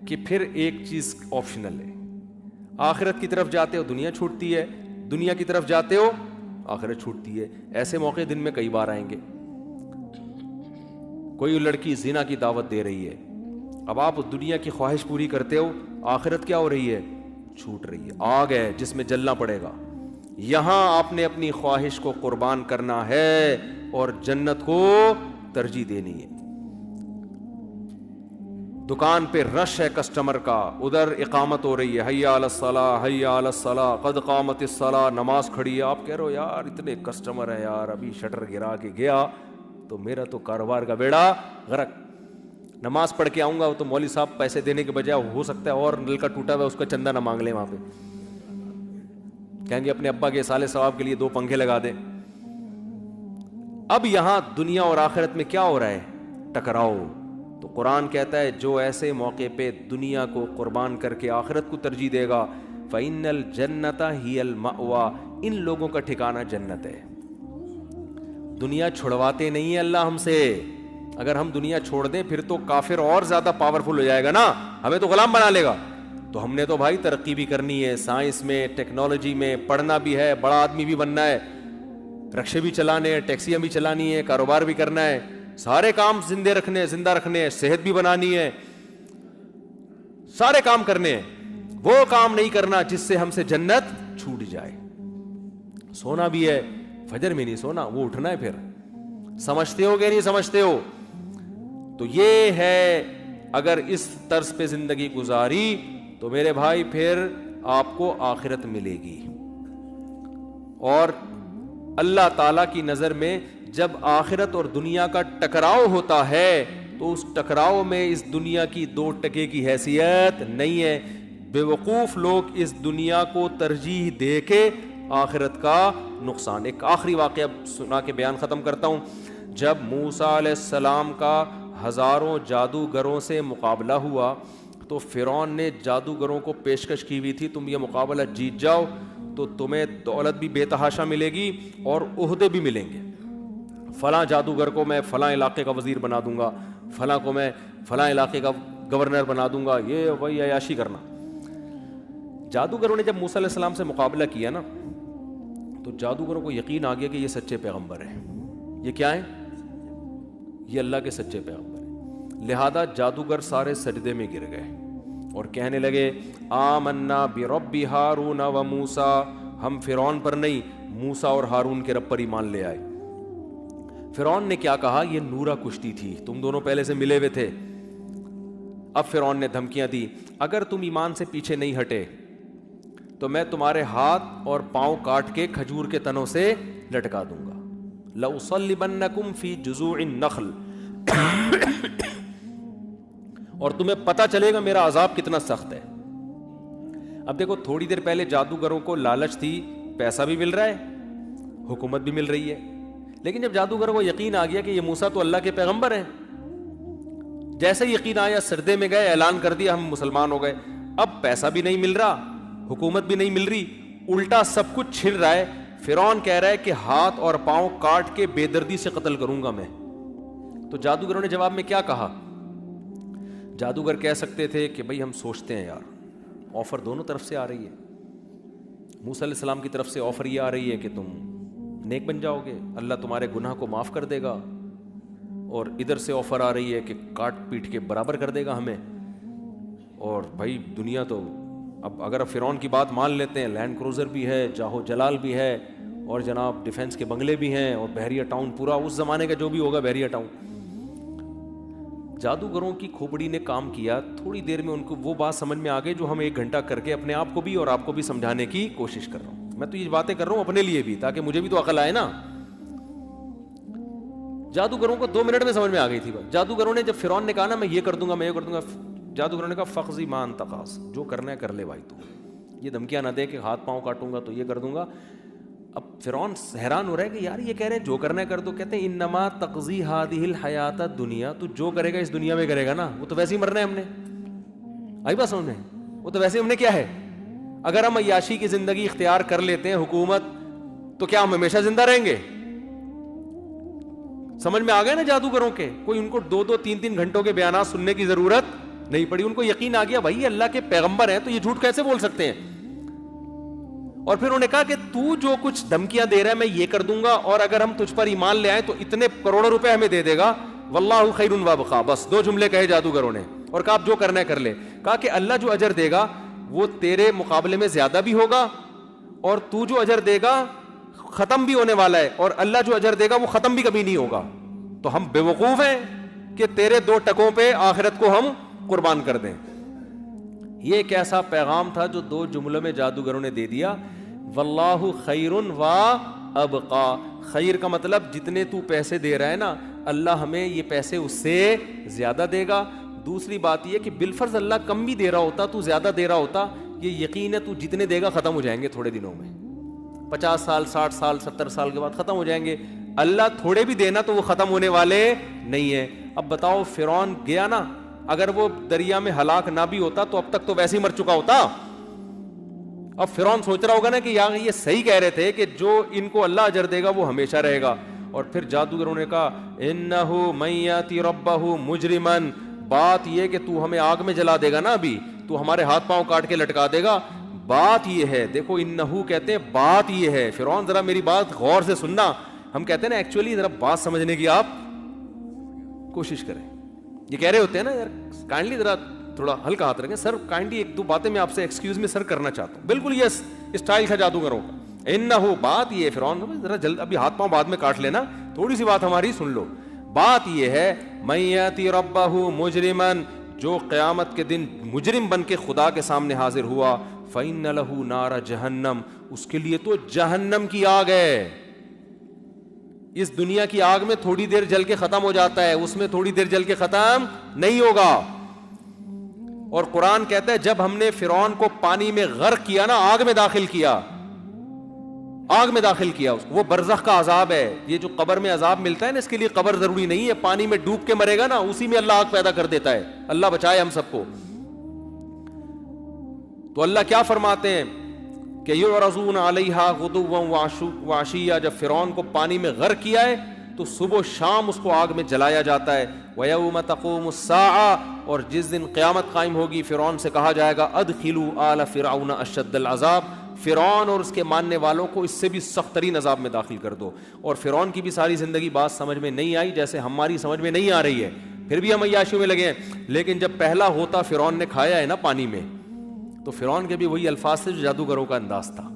کہ پھر ایک چیز آپشنل ہے. آخرت کی طرف جاتے ہو دنیا چھوٹتی ہے, دنیا کی طرف جاتے ہو آخرت چھوٹتی ہے. ایسے موقع دن میں کئی بار آئیں گے. کوئی لڑکی زنا کی دعوت دے رہی ہے, اب آپ دنیا کی خواہش پوری کرتے ہو, آخرت کیا ہو رہی ہے, چھوٹ رہی ہے. آگ ہے جس میں جلنا پڑے گا. یہاں آپ نے اپنی خواہش کو قربان کرنا ہے اور جنت کو ترجیح دینی ہے. دکان پہ رش ہے کسٹمر کا, ادھر اقامت ہو رہی ہے, حی علی الصلاۃ حی علی الصلاۃ قد قامت الصلاۃ, نماز کھڑی ہے. آپ کہہ رہے ہو یار اتنے کسٹمر ہیں یار, ابھی شٹر گرا کے گیا تو میرا تو کاروبار کا بیڑا غرق. نماز پڑھ کے آؤں گا تو مولوی صاحب پیسے دینے کے بجائے ہو سکتا ہے اور نل کا ٹوٹا ہوا اس کا چندہ نہ مانگ لیں, وہاں پہ کہیں گے اپنے ابا کے سالے ثواب کے لیے 2 پنکھے لگا دیں. اب یہاں دنیا اور آخرت میں کیا ہو رہا ہے, ٹکراؤ. تو قرآن کہتا ہے جو ایسے موقع پہ دنیا کو قربان کر کے آخرت کو ترجیح دے گا, فَإِنَّ الْجَنَّةَ هِيَ الْمَأْوَىٰ, ان لوگوں کا ٹھکانہ جنت ہے. دنیا چھڑواتے نہیں ہے اللہ ہم سے. اگر ہم دنیا چھوڑ دیں پھر تو کافر اور زیادہ پاورفل ہو جائے گا نا, ہمیں تو غلام بنا لے گا. تو ہم نے تو بھائی ترقی بھی کرنی ہے, سائنس میں, ٹیکنالوجی میں, پڑھنا بھی ہے, بڑا آدمی بھی بننا ہے, رکشے بھی چلانے ہیں, ٹیکسیاں بھی چلانی ہے, کاروبار بھی کرنا ہے, سارے کام زندہ رکھنے ہیں, صحت بھی بنانی ہے, سارے کام کرنے ہیں. وہ کام نہیں کرنا جس سے ہم سے جنت چھوٹ جائے. سونا بھی ہے, فجر میں نہیں سونا, وہ اٹھنا ہے. پھر سمجھتے ہو کہ نہیں سمجھتے ہو؟ تو یہ ہے, اگر اس طرز پہ زندگی گزاری تو میرے بھائی پھر آپ کو آخرت ملے گی. اور اللہ تعالیٰ کی نظر میں جب آخرت اور دنیا کا ٹکراؤ ہوتا ہے تو اس ٹکراؤ میں اس دنیا کی 2 ٹکے کی حیثیت نہیں ہے. بے وقوف لوگ اس دنیا کو ترجیح دے کے آخرت کا نقصان. ایک آخری واقعہ سنا کے بیان ختم کرتا ہوں. جب موسیٰ علیہ السلام کا ہزاروں جادوگروں سے مقابلہ ہوا تو فرعون نے جادوگروں کو پیشکش کی ہوئی تھی, تم یہ مقابلہ جیت جاؤ تو تمہیں دولت بھی بے تحاشا ملے گی اور عہدے بھی ملیں گے. فلاں جادوگر کو میں فلاں علاقے کا وزیر بنا دوں گا, فلاں کو میں فلاں علاقے کا گورنر بنا دوں گا, یہ وہی عیاشی کرنا. جادوگروں نے جب موسیٰ علیہ السلام سے مقابلہ کیا نا تو جادوگروں کو یقین آ گیا کہ یہ سچے پیغمبر ہیں. یہ کیا ہیں؟ یہ اللہ کے سچے پیغمبر ہیں. لہذا جادوگر سارے سجدے میں گر گئے اور کہنے لگے آمنا برب ہارون و موسیٰ, ہم فرعون پر نہیں موسیٰ اور ہارون کے رب پر ایمان لے آئے. فرعون نے کیا کہا, یہ نورا کشتی تھی, تم دونوں پہلے سے ملے ہوئے تھے. اب فرعون نے دھمکیاں دی, اگر تم ایمان سے پیچھے نہیں ہٹے تو میں تمہارے ہاتھ اور پاؤں کاٹ کے کھجور کے تنوں سے لٹکا دوں گا. لَأُصَلِّبَنَّكُمْ فِي جُذُوعِ النَّخْلِ, اور تمہیں پتہ چلے گا میرا عذاب کتنا سخت ہے. اب دیکھو تھوڑی دیر پہلے جادوگروں کو لالچ تھی, پیسہ بھی مل رہا ہے, حکومت بھی مل رہی ہے, لیکن جب جادوگروں کو یقین آ گیا کہ یہ موسیٰ تو اللہ کے پیغمبر ہیں, جیسے یقین آیا سردے میں گئے, اعلان کر دیا ہم مسلمان ہو گئے. اب پیسہ بھی نہیں مل رہا, حکومت بھی نہیں مل رہی, الٹا سب کچھ چھن رہا ہے. فرعون کہہ رہا ہے کہ ہاتھ اور پاؤں کاٹ کے بے دردی سے قتل کروں گا میں. تو جادوگروں نے جواب میں کیا کہا؟ جادوگر کہہ سکتے تھے کہ بھئی ہم سوچتے ہیں یار, آفر دونوں طرف سے آ رہی ہے. موسیٰ علیہ السلام کی طرف سے آفر یہ آ رہی ہے کہ تم نیک بن جاؤ گے, اللہ تمہارے گناہ کو معاف کر دے گا, اور ادھر سے آفر آ رہی ہے کہ کاٹ پیٹ کے برابر کر دے گا ہمیں. اور بھائی دنیا تو اب اگر فرعون کی بات مان لیتے ہیں, لینڈ کروزر بھی ہے, جاہو جلال بھی ہے, اور جناب ڈیفنس کے بنگلے بھی ہیں, اور بحریہ ٹاؤن پورا اس زمانے کا جو بھی ہوگا بحریہ ٹاؤن. جادوگروں کی کھوپڑی نے کام کیا, تھوڑی دیر میں ان کو وہ بات سمجھ میں آ گئی جو ہم 1 گھنٹہ کر کے اپنے آپ کو بھی اور آپ کو بھی سمجھانے کی کوشش کر رہا ہوں. میں تو یہ باتیں کر رہا ہوں اپنے لیے بھی, تاکہ مجھے بھی تو عقل آئے نا. جادوگروں کو 2 منٹ میں سمجھ میں آ گئی تھی بات. جادوگروں نے جب فرعون نے کہا نا میں یہ کر دوں گا, میں یہ کر دوں گا, جادوگروں نے کہا فخذی مان تقاص, جو کرنا ہے کر لے بھائی, تو یہ دھمکیاں نہ دے کہ ہاتھ پاؤں کاٹوں گا تو یہ کر دوں گا. اب فرعون حیران ہو رہا ہے کہ یار یہ کہہ رہے ہیں جو کرنا ہے کر دو. کہتے ہیں انما تقضی هذه الحیات الدنیا, تو جو کرے گا اس دنیا میں کرے گا نا, وہ تو ویسے ہی مرنا ہے ہم نے. آئی بات سمجھ میں؟ وہ تو ویسے ہم نے کیا ہے, اگر ہم عیاشی کی زندگی اختیار کر لیتے ہیں حکومت, تو کیا ہم ہمیشہ زندہ رہیں گے؟ سمجھ میں آ گئے نا جادوگروں کے, کوئی ان کو 2-2 3-3 گھنٹوں کے بیانات سننے کی ضرورت نہیں پڑھی, ان کو یقین آ گیا بھائی اللہ کے پیغمبر ہیں تو یہ جھوٹ کیسے بول سکتے ہیں. اور پھر انہوں نے کہا کہ تو جو کچھ دھمکیاں دے رہا ہے میں یہ کر دوں گا, اور اگر ہم تجھ پر ایمان لے آئیں تو اتنے کروڑوں روپے ہمیں دے دے گا, واللہ خیر وابقا. بس 2 جملے کہے جادوگروں نے, اور کہا آپ جو کرنا ہے کر لے. کہا کہ اللہ جو اجر دے گا وہ تیرے مقابلے میں زیادہ بھی ہوگا, اور تو جو اجر دے گا ختم بھی ہونے والا ہے, اور اللہ جو اجر دے گا وہ ختم بھی کبھی نہیں ہوگا. تو ہم بے وقوف ہیں کہ تیرے 2 ٹکوں پہ آخرت کو ہم قربان کر دیں. یہ ایک ایسا پیغام تھا جو 2 جملوں میں جادوگروں نے دے دیا, واللہ خیر و ابقا. خیر کا مطلب جتنے تو پیسے دے رہا ہے نا, اللہ ہمیں یہ پیسے اس سے زیادہ دے گا. دوسری بات یہ کہ بالفرض اللہ کم بھی دے رہا ہوتا, تو زیادہ دے رہا ہوتا, یہ یقین ہے تو جتنے دے گا ختم ہو جائیں گے تھوڑے دنوں میں, 50 سال 60 سال 70 سال کے بعد ختم ہو جائیں گے. اللہ تھوڑے بھی دینا تو وہ ختم ہونے والے نہیں ہیں. اب بتاؤ فرعون گیا نا, اگر وہ دریا میں ہلاک نہ بھی ہوتا تو اب تک تو ویسے ہی مر چکا ہوتا. اب فرعون سوچ رہا ہوگا نا کہ یار یہ صحیح کہہ رہے تھے کہ جو ان کو اللہ اجر دے گا وہ ہمیشہ رہے گا. اور پھر جادوگروں نے کہا انہ من یاتی ربہ مجرما, بات یہ کہ تو ہمیں آگ میں جلا دے گا نا, ابھی تو ہمارے ہاتھ پاؤں کاٹ کے لٹکا دے گا. بات یہ ہے, دیکھو انہو کہتے ہیں بات یہ ہے. فرعون ذرا میری بات غور سے سننا. ہم کہتے ہیں نا ایکچولی ذرا بات سمجھنے کی آپ کوشش کریں. یہ کہہ رہے ہوتے ہیں نا یار کائنڈلی ذرا تھوڑا ہلکا ہاتھ رکھیں, سر کائنڈلی 1-2 باتیں میں آپ سے ایکسکیوز میں سر کرنا چاہتا ہوں. بالکل یس اسٹائل تھا جادوگروں کا. انہو بات یہ ہے, فرعون ذرا جلد ابھی ہاتھ پاؤں بعد میں کاٹ لینا, تھوڑی سی بات ہماری سن لو. بات یہ ہے من یاتی ربہ مجرما, جو قیامت کے دن مجرم بن کے خدا کے سامنے حاضر ہوا, فإن لہ نار جہنم, اس کے لیے تو جہنم کی آگ ہے. اس دنیا کی آگ میں تھوڑی دیر جل کے ختم ہو جاتا ہے, اس میں تھوڑی دیر جل کے ختم نہیں ہوگا. اور قرآن کہتا ہے جب ہم نے فرعون کو پانی میں غرق کیا نا, آگ میں داخل کیا, آگ میں داخل کیا, وہ برزخ کا عذاب ہے. یہ جو قبر میں عذاب ملتا ہے نا, اس کے لیے قبر ضروری نہیں ہے, پانی میں ڈوب کے مرے گا نا اسی میں اللہ آگ پیدا کر دیتا ہے. اللہ بچائے ہم سب کو. تو اللہ کیا فرماتے ہیں کہ یعرضون علیہا غدوا وعشیا, جب فرعون کو پانی میں غرق کیا ہے تو صبح و شام اس کو آگ میں جلایا جاتا ہے. ویوم تقوم الساعہ, اور جس دن قیامت قائم ہوگی فرعون سے کہا جائے گا ادخلوا آل فرعون اشد العذاب, فرعون اور اس کے ماننے والوں کو اس سے بھی سخت ترین عذاب میں داخل کر دو. اور فرعون کی بھی ساری زندگی بات سمجھ میں نہیں آئی جیسے ہماری سمجھ میں نہیں آ رہی ہے, پھر بھی ہم عیاشیوں میں لگے ہیں. لیکن جب پہلا ہوتا فرعون نے کھایا ہے نا پانی میں, تو فرعون کے بھی وہی الفاظ تھے جو جادوگروں کا انداز تھا.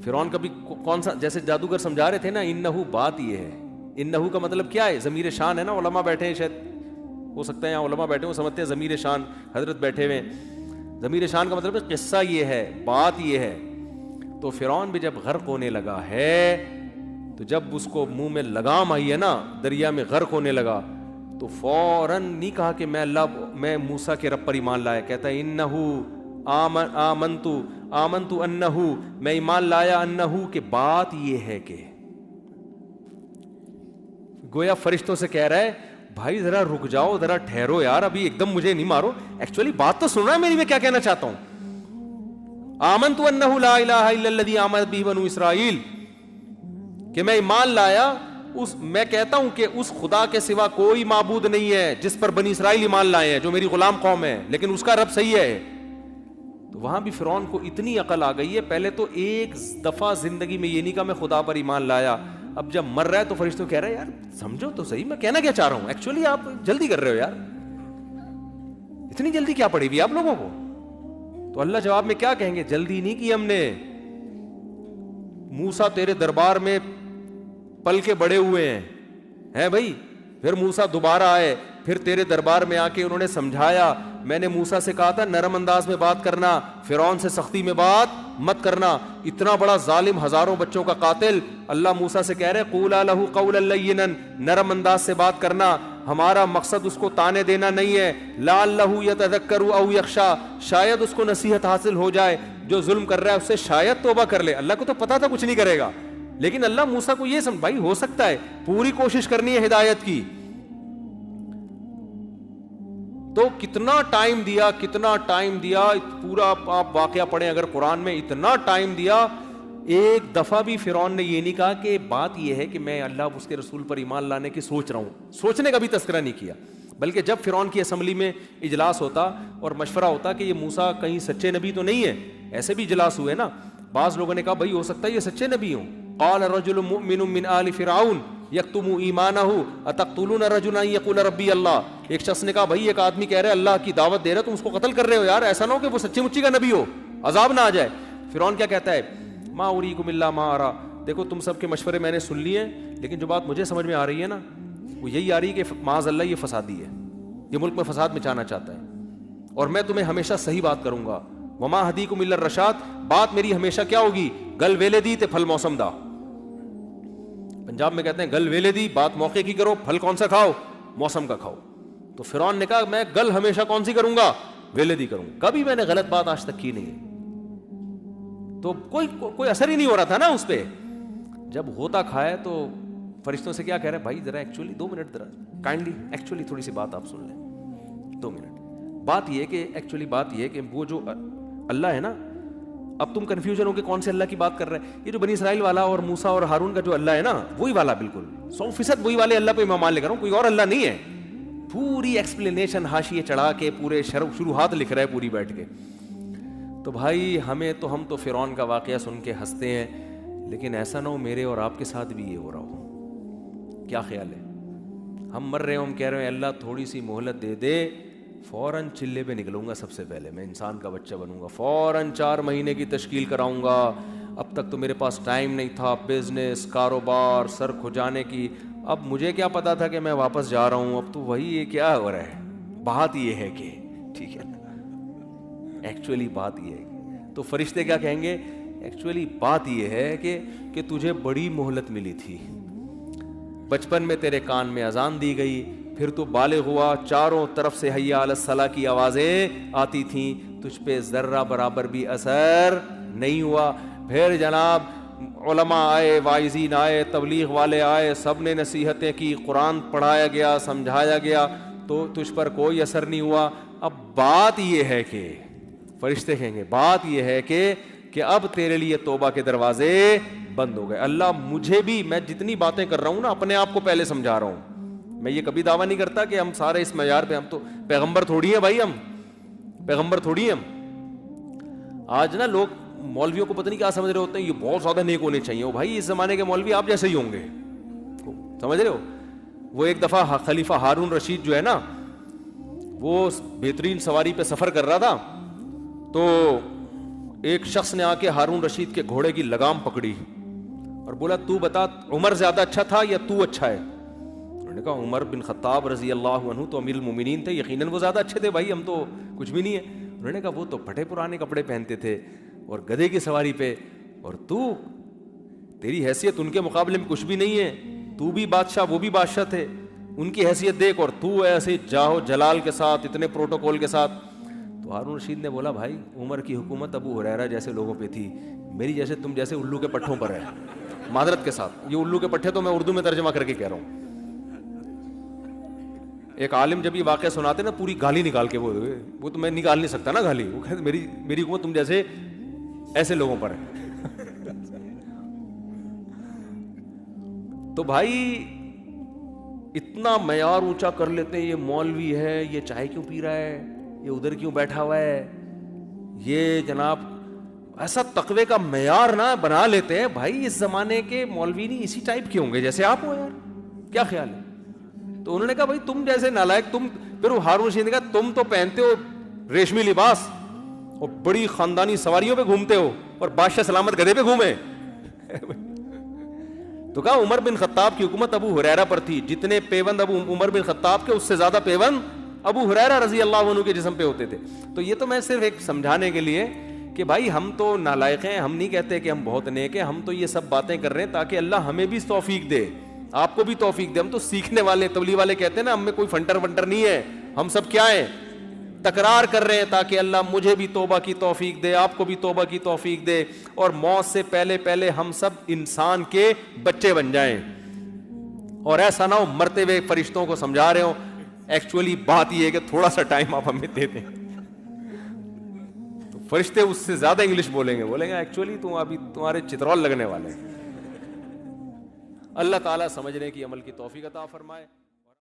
فرعون کا بھی کون سا, جیسے جادوگر سمجھا رہے تھے نا, انہو بات یہ ہے. انہو کا مطلب کیا ہے, ضمیر شان ہے نا. علماء بیٹھے ہیں, شاید ہو سکتا ہے یہاں علماء بیٹھے ہیں, وہ سمجھتے ہیں ضمیر شان, حضرت بیٹھے ہوئے. ضمیر شان کا مطلب ہے قصہ یہ ہے, بات یہ ہے. تو فرعون بھی جب غرق ہونے لگا ہے, تو جب اس کو منہ میں لگام آئی ہے نا, دریا میں غرق ہونے لگا, تو فوراً نہیں کہا کہ میں موسیٰ کے رب پر ایمان لایا. کہتا ہے انہو آمنتو انہو, میں ایمان لایا انہو, کہ بات یہ ہے کہ گویا فرشتوں سے کہہ رہا ہے بھائی ذرا رک جاؤ, ذرا ٹھہرو یار, ابھی ایک دم مجھے نہیں مارو, ایکچولی بات تو سن رہا ہے میری, میں کیا کہنا چاہتا ہوں. آمنتو انہو لا الہ الا الذی آمنت بہ بنو اسرائیل, کہ میں ایمان لایا میں کہتا ہوں کہ اس خدا کے سوا کوئی معبود نہیں ہے جس پر بنی اسرائیل ایمان لائے ہیں, جو میری غلام قوم ہے, لیکن اس کا رب صحیح ہے. تو وہاں بھی فرعون کو اتنی عقل آ گئی ہے, پہلے تو ایک دفعہ زندگی میں یہ نہیں کہا میں خدا پر ایمان لایا, اب جب مر رہا ہے تو فرشتوں کہہ رہا ہے یار سمجھو تو صحیح میں کہنا کیا چاہ رہا ہوں, ایکچولی آپ جلدی کر رہے ہو یار, اتنی جلدی کیا پڑی ہوئی آپ لوگوں کو. تو اللہ جواب میں کیا کہیں گے, جلدی نہیں کی ہم نے, موسیٰ تیرے دربار میں پل کے بڑے ہوئے ہیں بھائی. پھر موسیٰ دوبارہ آئے, پھر تیرے دربار میں آ کے انہوں نے سمجھایا, میں نے موسیٰ سے کہا تھا نرم انداز میں بات کرنا, فرعون سے سختی میں بات مت کرنا. اتنا بڑا ظالم, ہزاروں بچوں کا قاتل, اللہ موسیٰ سے کہہ رہے قولا لہ قولا لینا, نرم انداز سے بات کرنا, ہمارا مقصد اس کو تانے دینا نہیں ہے. لعلہ یتذکر او یخشی, شاید اس کو نصیحت حاصل ہو جائے, جو ظلم کر رہا ہے اس سے شاید توبہ کر لے. اللہ کو تو پتا تھا کچھ نہیں کرے گا, لیکن اللہ موسیٰ کو یہ سمجھ, بھائی ہو سکتا ہے, پوری کوشش کرنی ہے ہدایت کی. تو کتنا ٹائم دیا, پورا آپ واقعہ پڑھیں اگر قرآن میں, اتنا ٹائم دیا. ایک دفعہ بھی فرعون نے یہ نہیں کہا کہ بات یہ ہے کہ میں اللہ اس کے رسول پر ایمان لانے کی سوچ رہا ہوں, سوچنے کا بھی تذکرہ نہیں کیا. بلکہ جب فرعون کی اسمبلی میں اجلاس ہوتا اور مشورہ ہوتا کہ یہ موسیٰ کہیں سچے نبی تو نہیں ہے، ایسے بھی اجلاس ہوئے نا، بعض لوگوں نے کہا بھائی ہو سکتا ہے یہ سچے نبی ہوں. قال رجل مؤمن من آل فرعون یکتم ایمانہ اتقتلون رجلا ان یقول ربی اللہ. ایک شخص نے کہا بھائی ایک آدمی کہہ رہے اللہ کی دعوت دے رہے تم اس کو قتل کر رہے ہو، یار ایسا نہ ہو کہ وہ سچی مچی کا نبی ہو، عذاب نہ آ جائے. فرعون کیا کہتا ہے؟ ما اریکم الا ما ارا، دیکھو تم سب کے مشورے میں نے سن لیے لیکن جو بات مجھے سمجھ میں آ رہی ہے نا وہ یہی آ رہی ہے کہ معاذ اللہ یہ فسادی ہے، یہ ملک میں فساد مچانا چاہتا ہے اور میں تمہیں ہمیشہ صحیح بات کروں گا. وما ہدیکم الا الرشاد، بات میری ہمیشہ کیا ہوگی؟ گل ویلے دی تے پھل موسم دا. پنجاب میں کہتے ہیں گل ویلے دی، بات موقع کی کرو، پھل کون سا کھاؤ؟ موسم کا کھاؤ. تو فرعون نے کہا میں گل ہمیشہ کون سی کروں گا؟ ویلے دی کروں گا، کبھی میں نے غلط بات آج تک کی نہیں ہے. تو کوئی اثر ہی نہیں ہو رہا تھا نا اس پہ. جب ہوتا کھائے تو فرشتوں سے کیا کہہ رہے ہیں بھائی ذرا ایکچولی 2 منٹ ذرا کائنڈلی ایکچولی تھوڑی سی بات آپ سن لیں 2 منٹ. بات یہ کہ ایکچولی بات یہ کہ وہ جو اللہ ہے نا، اب تم کنفیوژن ہو کہ کون سے اللہ کی بات کر رہے ہیں. یہ جو بنی اسرائیل والا اور موسیٰ اور ہارون کا جو اللہ ہے نا وہی والا، بالکل 100% وہی والے اللہ پہ میں مان لے کر ہوں، کوئی اور اللہ نہیں ہے. پوری ایکسپلینیشن حاشیے چڑھا کے پورے شروحات لکھ رہا ہے پوری بیٹھ کے. تو بھائی ہم تو فرعون کا واقعہ سن کے ہنستے ہیں، لیکن ایسا نہ ہو میرے اور آپ کے ساتھ بھی یہ ہو رہا ہو. کیا خیال ہے؟ ہم مر رہے ہوں، ہم کہہ رہے ہیں اللہ تھوڑی سی مہلت دے دے، فوراً چلے پہ نکلوں گا، سب سے پہلے میں انسان کا بچہ بنوں گا، فوراً 4 مہینے کی تشکیل کراؤں گا. اب تک تو میرے پاس ٹائم نہیں تھا، بزنس کاروبار سر کھجانے کی، اب مجھے کیا پتا تھا کہ میں واپس جا رہا ہوں. اب تو وہی یہ کیا ہو رہا ہے. بات یہ ہے کہ ٹھیک ہے نا، ایکچولی بات یہ ہے. تو فرشتے کیا کہیں گے؟ ایکچولی بات یہ ہے کہ تجھے بڑی مہلت ملی تھی، بچپن میں تیرے کان میں اذان دی گئی، پھر تو بالغ ہوا، چاروں طرف سے حی علی الصلاۃ کی آوازیں آتی تھیں، تجھ پہ ذرہ برابر بھی اثر نہیں ہوا. پھر جناب علماء آئے، واعظین آئے، تبلیغ والے آئے، سب نے نصیحتیں کی، قرآن پڑھایا گیا، سمجھایا گیا، تو تجھ پر کوئی اثر نہیں ہوا. اب بات یہ ہے کہ فرشتے کہیں گے بات یہ ہے کہ اب تیرے لیے توبہ کے دروازے بند ہو گئے. اللہ مجھے بھی، میں جتنی باتیں کر رہا ہوں نا اپنے آپ کو پہلے سمجھا رہا ہوں. میں یہ کبھی دعویٰ نہیں کرتا کہ ہم سارے اس معیار پہ، ہم تو پیغمبر تھوڑی ہیں بھائی، ہم پیغمبر تھوڑی ہیں. آج نا لوگ مولویوں کو پتہ نہیں کیا سمجھ رہے ہوتے ہیں، یہ بہت زیادہ نیک ہونے چاہیے. وہ بھائی اس زمانے کے مولوی آپ جیسے ہی ہوں گے، سمجھ رہے ہو. وہ ایک دفعہ خلیفہ ہارون رشید جو ہے نا، وہ بہترین سواری پہ سفر کر رہا تھا، تو ایک شخص نے آ کے ہارون رشید کے گھوڑے کی لگام پکڑی اور بولا تو بتا عمر زیادہ اچھا تھا یا تو اچھا ہے؟ انہوں نے کہا عمر بن خطاب رضی اللہ عنہ تو امیر المومنین تھے، یقیناً وہ زیادہ اچھے تھے بھائی، ہم تو کچھ بھی نہیں ہے. انہوں نے کہا وہ تو پھٹے پرانے کپڑے پہنتے تھے اور گدھے کی سواری پہ، اور تو تیری حیثیت ان کے مقابلے میں کچھ بھی نہیں ہے، تو بھی بادشاہ وہ بھی بادشاہ تھے، ان کی حیثیت دیکھ، اور تو ایسے جاہو جلال کے ساتھ اتنے پروٹوکول کے ساتھ. تو ہارون رشید نے بولا بھائی عمر کی حکومت ابو ہریرہ جیسے لوگوں پہ تھی، میری جیسے تم جیسے الو کے پٹھوں پر ہے. معذرت کے ساتھ یہ الو کے پٹھے تو میں اردو میں ترجمہ کر کے کہہ رہا ہوں. ایک عالم جب یہ واقعہ سناتے نا پوری گالی نکال کے، وہ تو میں نکال نہیں سکتا نا گالی، وہ کہتے میری حکومت تم جیسے ایسے لوگوں پر ہے. تو بھائی اتنا معیار اونچا کر لیتے ہیں، یہ مولوی ہے، یہ چائے کیوں پی رہا ہے، یہ ادھر کیوں بیٹھا ہوا ہے، یہ جناب ایسا تقوی کا معیار نہ بنا لیتے ہیں. بھائی اس زمانے کے مولوی نہیں اسی ٹائپ کے ہوں گے جیسے آپ ہو یار، کیا خیال ہے؟ تو انہوں نے کہا بھائی تم جیسے نالائق، تم پھر ہارون رشید نے کہا تم تو پہنتے ہو ریشمی لباس اور بڑی خاندانی سواریوں پہ گھومتے ہو اور بادشاہ سلامت گدھے پہ گھومے. تو کہا عمر بن خطاب کی حکومت ابو ہریرہ پر تھی، جتنے پیوند ابو عمر بن خطاب کے اس سے زیادہ پیوند ابو ہریرہ رضی اللہ عنہ کے جسم پہ ہوتے تھے. تو یہ تو میں صرف ایک سمجھانے کے لیے کہ بھائی ہم تو نالائق ہیں، ہم نہیں کہتے کہ ہم بہت نیک ہیں، ہم تو یہ سب باتیں کر رہے ہیں تاکہ اللہ ہمیں بھی توفیق دے، آپ کو بھی توفیق دے. ہم تو سیکھنے والے، تبلیغ والے کہتے ہیں نا ہم میں کوئی فنٹر ونٹر نہیں ہے، ہم سب کیا ہیں، تکرار کر رہے ہیں تاکہ اللہ مجھے بھی توبہ کی توفیق دے، آپ کو بھی توبہ کی توفیق دے، اور موت سے پہلے پہلے ہم سب انسان کے بچے بن جائیں. اور ایسا نہ ہو مرتے ہوئے فرشتوں کو سمجھا رہے ہوں. ایکچولی بات یہ ہے کہ تھوڑا سا ٹائم آپ ہمیں دے دیں. تو فرشتے اس سے زیادہ انگلش بولیں گے ایکچولی تم ابھی تمہارے چترول لگنے والے ہیں. اللہ تعالیٰ سمجھنے کی عمل کی توفیق عطا فرمائے.